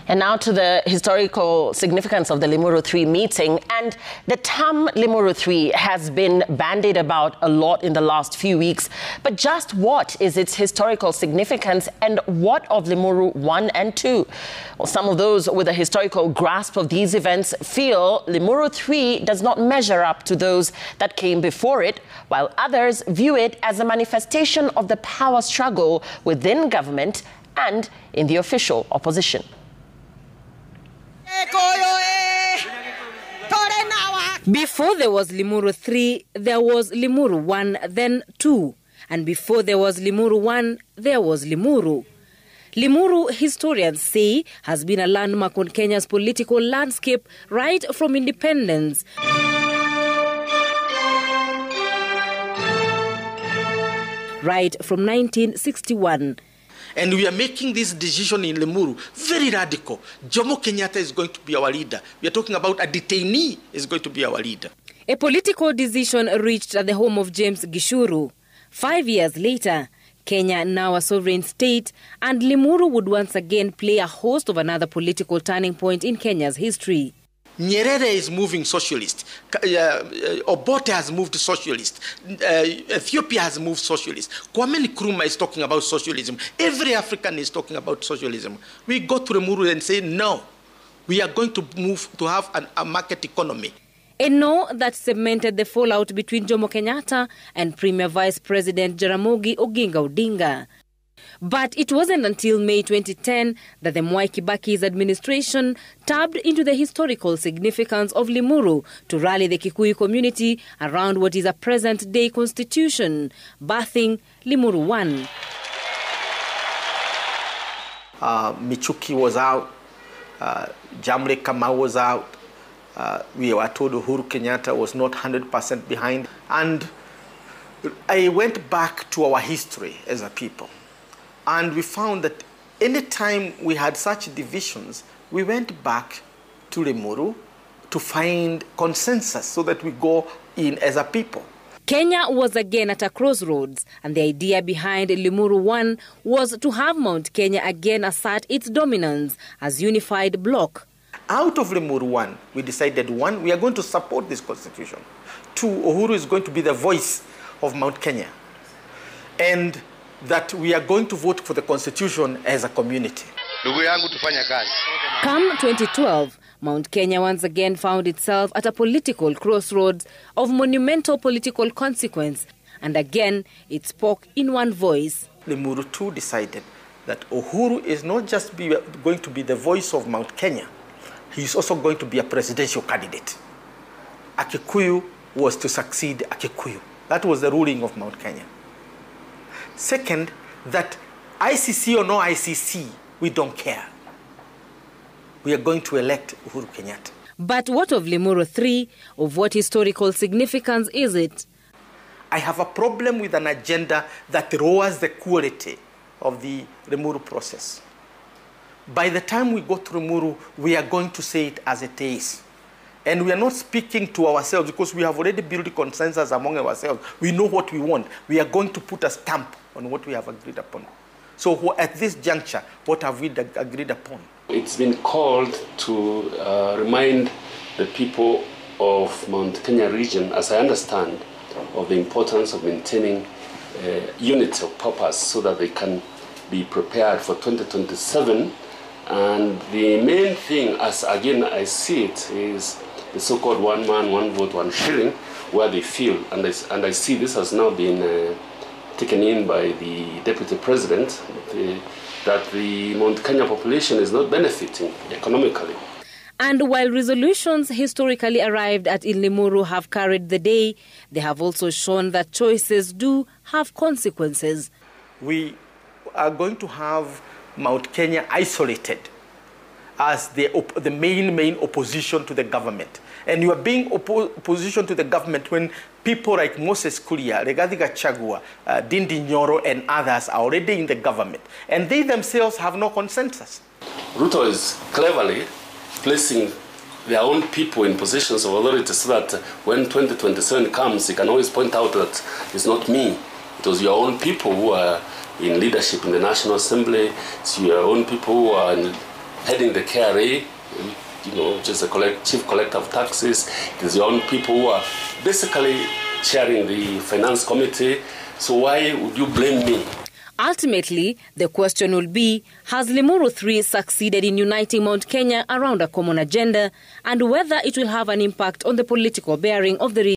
And now to the historical significance of the Limuru Three meeting. And the term Limuru Three has been bandied about a lot in the last few weeks. But just what is its historical significance, and what of Limuru 1 and 2? Well, some of those with a historical grasp of these events feel Limuru 3 does not measure up to those that came before it, while others view it as a manifestation of the power struggle within government and in the official opposition. Before there was Limuru 3, there was Limuru 1, then 2. And before there was Limuru 1, there was Limuru. Limuru, historians say, has been a landmark on Kenya's political landscape right from independence. Right from 1961. And we are making this decision in Limuru very radical. Jomo Kenyatta is going to be our leader. We are talking about a detainee is going to be our leader. A political decision reached at the home of James Gishuru. 5 years later, Kenya, now a sovereign state, and Limuru would once again play a host of another political turning point in Kenya's history. Nyerere is moving socialist. Obote has moved socialist. Ethiopia has moved socialist. Kwame Nkrumah is talking about socialism. Every African is talking about socialism. We go to Limuru and say, no, we are going to move to have a market economy. A no that cemented the fallout between Jomo Kenyatta and Premier Vice President Jaramogi Oginga Odinga. But it wasn't until May 2010 that the Mwai Kibaki's administration tapped into the historical significance of Limuru to rally the Kikuyu community around what is a present-day constitution, birthing Limuru 1. Michuki was out, Jamre Kamau was out. We were told Uhuru Kenyatta was not 100% behind. And I went back to our history as a people. And we found that any time we had such divisions, we went back to Limuru to find consensus so that we go in as a people. Kenya was again at a crossroads, and the idea behind Limuru 1 was to have Mount Kenya again assert its dominance as unified bloc. Out of Limuru 1, we decided, 1, we are going to support this constitution. 2, Uhuru is going to be the voice of Mount Kenya. And that we are going to vote for the constitution as a community. Come 2012, Mount Kenya once again found itself at a political crossroads of monumental political consequence, and again it spoke in one voice. Limuru 2 decided that Uhuru is not just going to be the voice of Mount Kenya, he is also going to be a presidential candidate. Akikuyu was to succeed Akikuyu. That was the ruling of Mount Kenya. Second, that ICC or no ICC, we don't care. We are going to elect Uhuru Kenyatta. But what of Limuru 3? Of what historical significance is it? I have a problem with an agenda that lowers the quality of the Limuru process. By the time we go to Limuru, we are going to say it as it is. And we are not speaking to ourselves because we have already built consensus among ourselves. We know what we want. We are going to put a stamp on what we have agreed upon. So at this juncture, what have we agreed upon? It's been called to remind the people of Mount Kenya region, as I understand, of the importance of maintaining unity of purpose so that they can be prepared for 2027. And the main thing, as again I see it, is the so-called one man, one vote, one shilling, where they feel, and I see this has now been taken in by the Deputy President, that the Mount Kenya population is not benefiting economically. And while resolutions historically arrived at Limuru have carried the day, they have also shown that choices do have consequences. We are going to have Mount Kenya isolated as the main opposition to the government. And you are being opposition to the government when people like Moses Kuria, Rigathi Gachagua, Ndindi Nyoro and others are already in the government. And they themselves have no consensus. Ruto is cleverly placing their own people in positions of authority so that when 2027 comes, he can always point out that it's not me. It was your own people who are in leadership in the National Assembly. It's your own people who are in heading the KRA, which is the chief collector of taxes. It is your own people who are basically chairing the finance committee. So why would you blame me? Ultimately, the question will be, has Limuru Three succeeded in uniting Mount Kenya around a common agenda, and whether it will have an impact on the political bearing of the region?